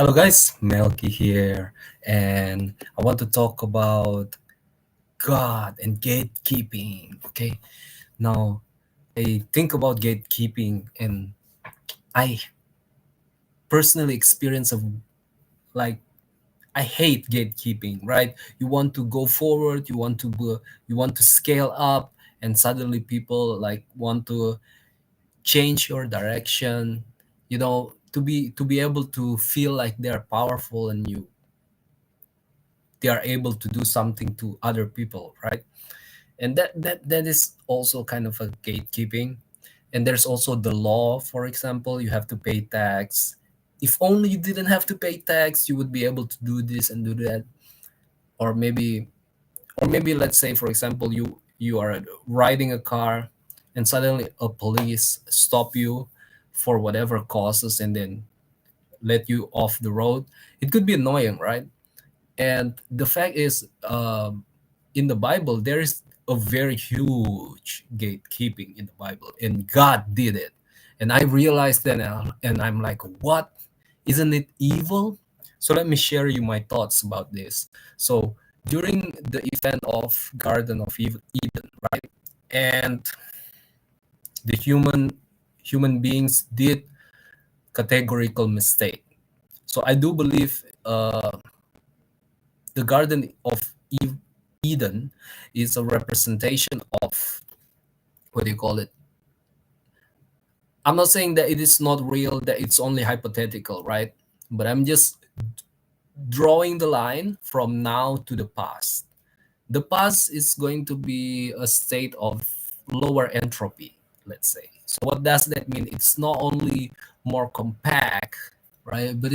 Hello guys, Melky here, and I want to talk about God and gatekeeping. Okay, now I think about gatekeeping, and I personally experience of like I hate gatekeeping. Right? You want to go forward, you want to scale up, and suddenly people like want to change your direction. To be able to feel like they're powerful and they are able to do something to other people, right? And that is also kind of a gatekeeping. And there's also the law. For example, you have to pay tax. If only you didn't have to pay tax, you would be able to do this and do that. Or maybe or maybe let's say, for example, you are riding a car, and suddenly a police stop you for whatever causes and then let you off the road. It could be annoying, right? And the fact is, in the Bible, there is a very huge gatekeeping in the Bible, and God did it. And I realized that, and I'm like, what? Isn't it evil? So let me share you my thoughts about this. So during the event of Garden of Eden, right? And the human beings did categorical mistake. So I do believe the Garden of Eden is a representation of, what do you call it? I'm not saying that it is not real, that it's only hypothetical, right? But I'm just drawing the line from now to the past. The past is going to be a state of lower entropy, let's say. So what does that mean? It's not only more compact, right? But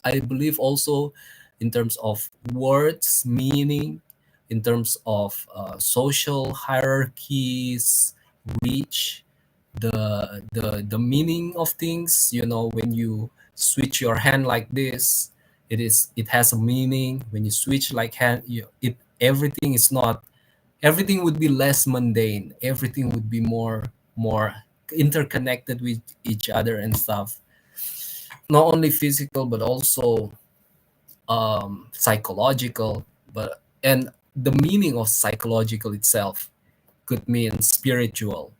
I believe also in terms of words, meaning, in terms of social hierarchies, reach, the meaning of things. When you switch your hand like this, it has a meaning. When you switch like hand, everything is not everything would be less mundane. Everything would be more interconnected with each other and stuff. Not only physical but also psychological. And the meaning of psychological itself could mean spiritual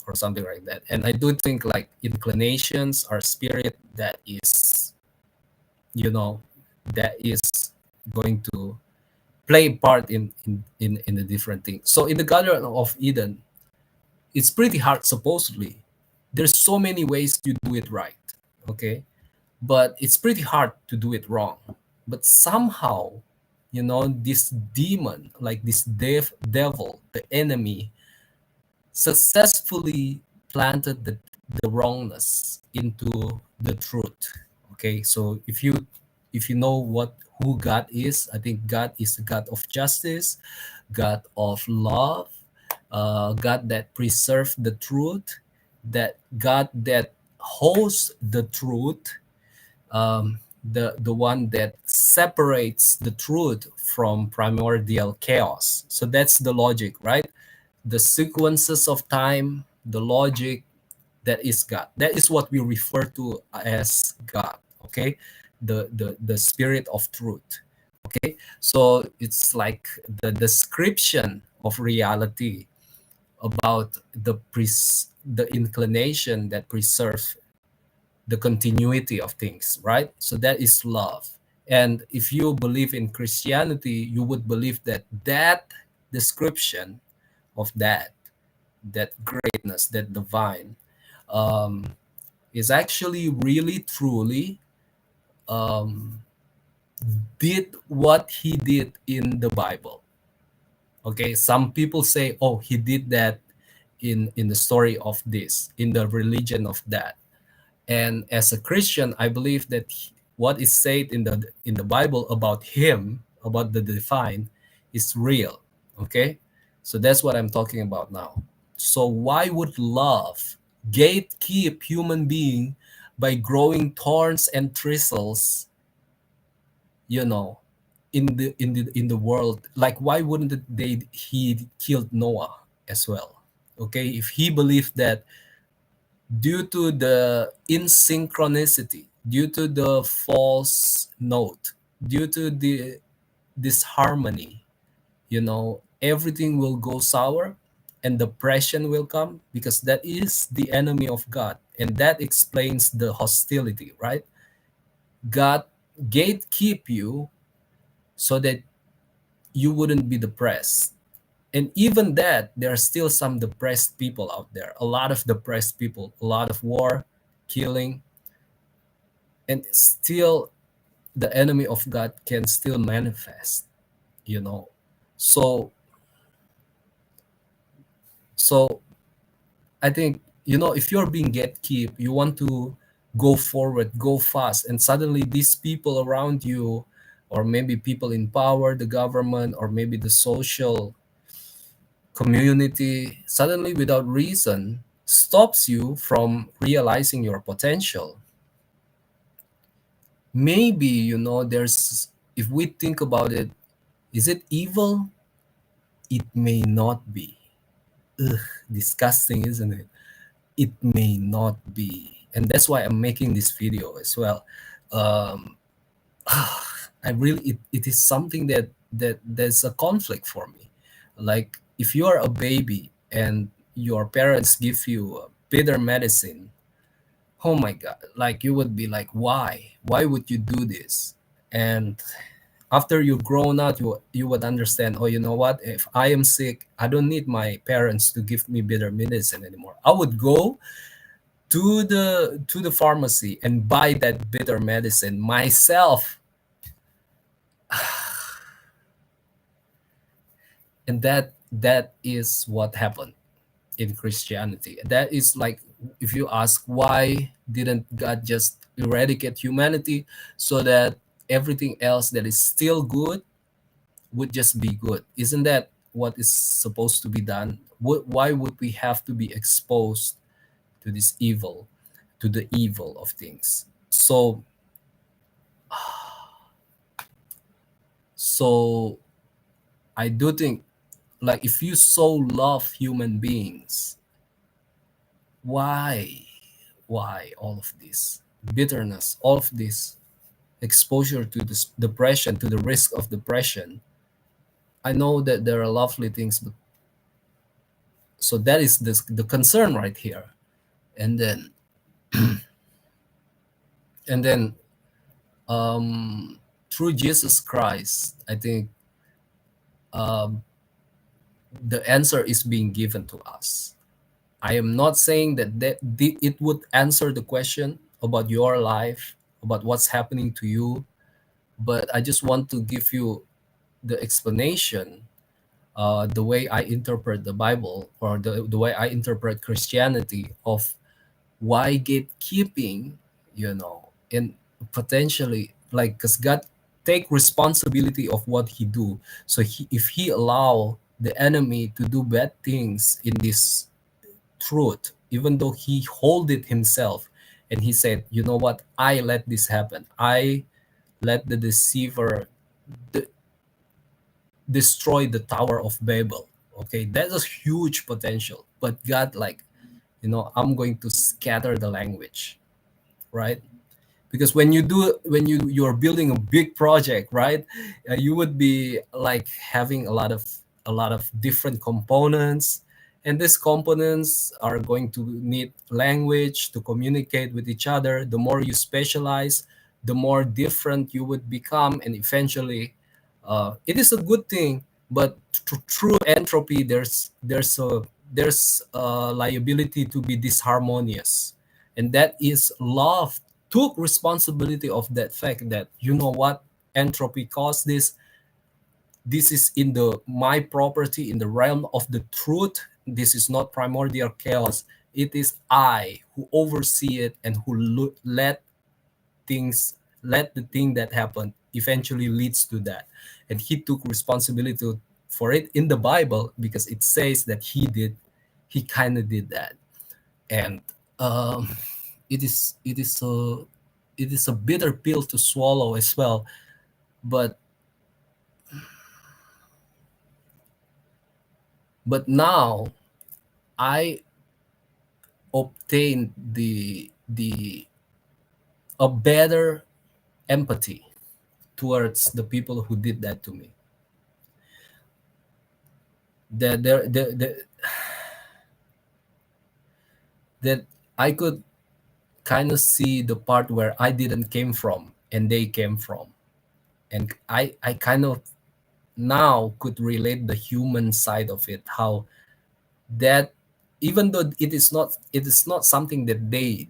or something like that. And I do think like inclinations are spirit you know that is going to play a part in the different things. So in the Garden of Eden, it's pretty hard. Supposedly, there's so many ways to do it right. Okay, but it's pretty hard to do it wrong. But somehow, this demon, like this devil, the enemy, successfully planted the wrongness into the truth. Okay, so if you know who God is, I think God is the God of justice, God of love, God that preserves the truth, that God that holds the truth, the one that separates the truth from primordial chaos. So that's the logic, right? The sequences of time, the logic, that is God. That is what we refer to as God. Okay, the spirit of truth. Okay, so it's like the description of reality about the inclination that preserves the continuity of things, right? So that is love. And if you believe in Christianity, you would believe that description of that greatness, that divine, um, is actually really truly um, did what he did in the Bible. Okay, some people say, oh, he did that in the story of this, in the religion of that. And as a Christian, I believe that what is said in the Bible about him, about the divine, is real. Okay, so that's what I'm talking about now. So why would love gatekeep human being by growing thorns and thistles, you know, in the world? Like, why wouldn't he killed Noah as well? Okay, if he believed that due to the insynchronicity, due to the false note, due to the disharmony, everything will go sour and depression will come, because that is the enemy of God. And that explains the hostility, right? God gatekeep you so that you wouldn't be depressed. And even that, there are still some depressed people out there, a lot of depressed people, a lot of war, killing, and still the enemy of God can still manifest, you know. So so I think, if you're being gatekeep, you want to go forward, go fast, and suddenly these people around you, or maybe people in power, the government, or maybe the social community, suddenly without reason stops you from realizing your potential. Maybe, there's, if we think about it, is it evil? It may not be. Ugh, disgusting, isn't it? It may not be. And that's why I'm making this video as well. Um, I really, it is something that there's a conflict for me. Like, if you are a baby and your parents give you bitter medicine, oh my God, like you would be like, why would you do this? And after you've grown up, you would understand, oh, you know what, if I am sick, I don't need my parents to give me bitter medicine anymore. I would go to the pharmacy and buy that bitter medicine myself. And that is what happened in Christianity. That is like, if you ask, why didn't God just eradicate humanity so that everything else that is still good would just be good? Isn't that what is supposed to be done? Why would we have to be exposed to this evil, to the evil of things? So I do think, like, if you so love human beings, why all of this bitterness, all of this exposure to this depression, to the risk of depression? I know that there are lovely things, but so that is the concern right here. And then and then through Jesus Christ, I think um, the answer is being given to us. I am not saying that it would answer the question about your life, about what's happening to you, but I just want to give you the explanation, the way I interpret the Bible, or the way I interpret Christianity, of why gatekeeping, and potentially, like, because God take responsibility of what he do. So if he allow the enemy to do bad things in this truth, even though he hold it himself, and he said, you know what, I let this happen, I let the deceiver de- destroy the Tower of Babel. Okay, that's a huge potential, but God, like, I'm going to scatter the language, right? Because when you're building a big project, right, you would be like having a lot of different components, and these components are going to need language to communicate with each other. The more you specialize, the more different you would become, and eventually, it is a good thing. But through entropy, there's a liability to be disharmonious, and that is love took responsibility of that fact, that, you know what, entropy caused this. This is in the my property, in the realm of the truth. This is not primordial chaos. It is I who oversee it, and who let the thing that happened eventually leads to that. And he took responsibility for it in the Bible, because it says that he kind of did that. And um, it is a bitter pill to swallow as well. But now I obtained the a better empathy towards the people who did that to me. That I could kind of see the part where I didn't came from and they came from, and I kind of now could relate the human side of it, how that, even though it is not something that they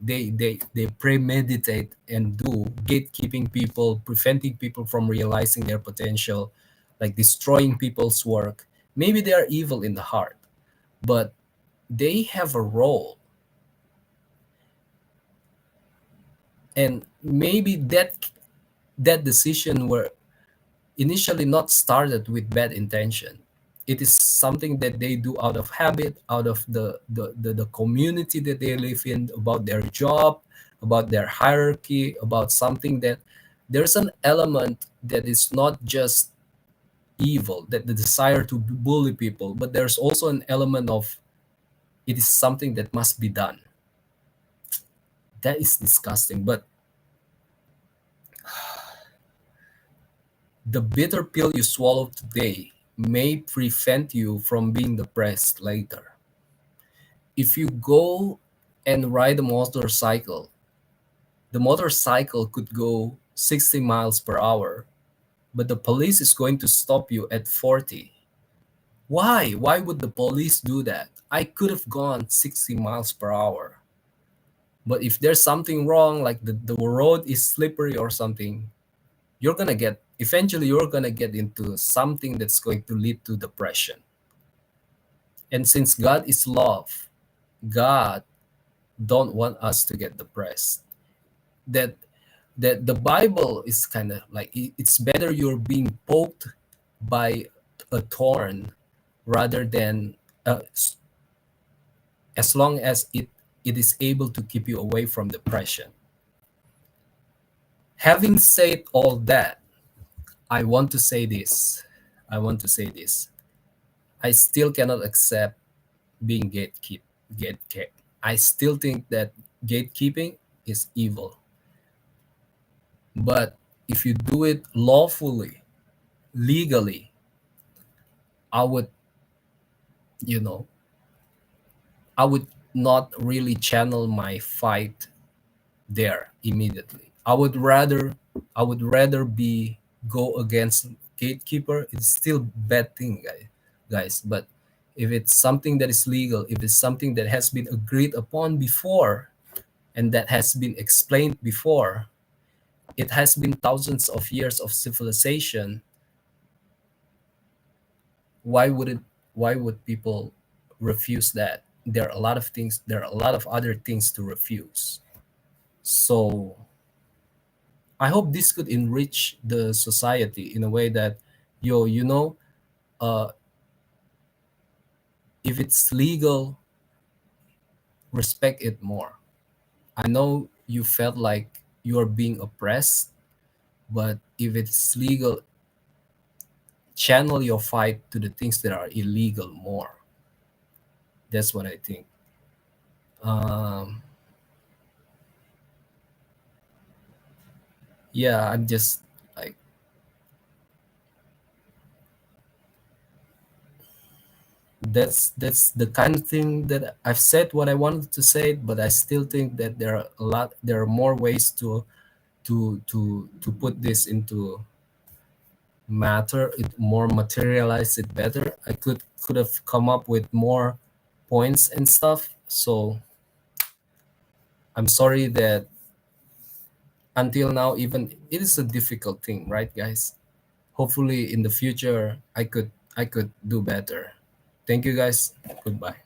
premeditate and do, gatekeeping people, preventing people from realizing their potential, like destroying people's work. Maybe they are evil in the heart, but they have a role, and maybe that decision were initially not started with bad intention. It is something that they do out of habit, out of the community that they live in, about their job, about their hierarchy, about something that there's an element that is not just evil, that the desire to bully people, but there's also an element of it is something that must be done. That is disgusting. But the bitter pill you swallow today may prevent you from being depressed later. If you go and ride a motorcycle, the motorcycle could go 60 miles per hour, but the police is going to stop you at 40. Why? Why would the police do that? I could have gone 60 miles per hour. But if there's something wrong, like the road is slippery or something, eventually you're gonna get into something that's going to lead to depression. And since God is love, God don't want us to get depressed. That that the Bible is kind of like it's better you're being poked by a thorn rather than as long as it is able to keep you away from depression. Having said all that, I want to say this. I want to say this. I still cannot accept being gatekept. I still think that gatekeeping is evil. But if you do it lawfully, legally, I would, you know, I would not really channel my fight there immediately. I would rather be go against gatekeeper. It's still bad thing, guys. But if it's something that is legal, if it's something that has been agreed upon before and that has been explained before, it has been thousands of years of civilization. Why would it? Why would people refuse that? There are a lot of things. There are a lot of other things to refuse. So I hope this could enrich the society in a way that, uh, if it's legal, respect it more. I know you felt like you're being oppressed, but if it's legal, channel your fight to the things that are illegal more. That's what I think. Um, yeah, I'm just like, that's the kind of thing that I've said what I wanted to say, but I still think that there are more ways to put this into matter, it more materialize it better. I could have come up with more points and stuff. So I'm sorry that until now, even it is a difficult thing, right, guys? Hopefully in the future I could do better. Thank you, guys. Goodbye.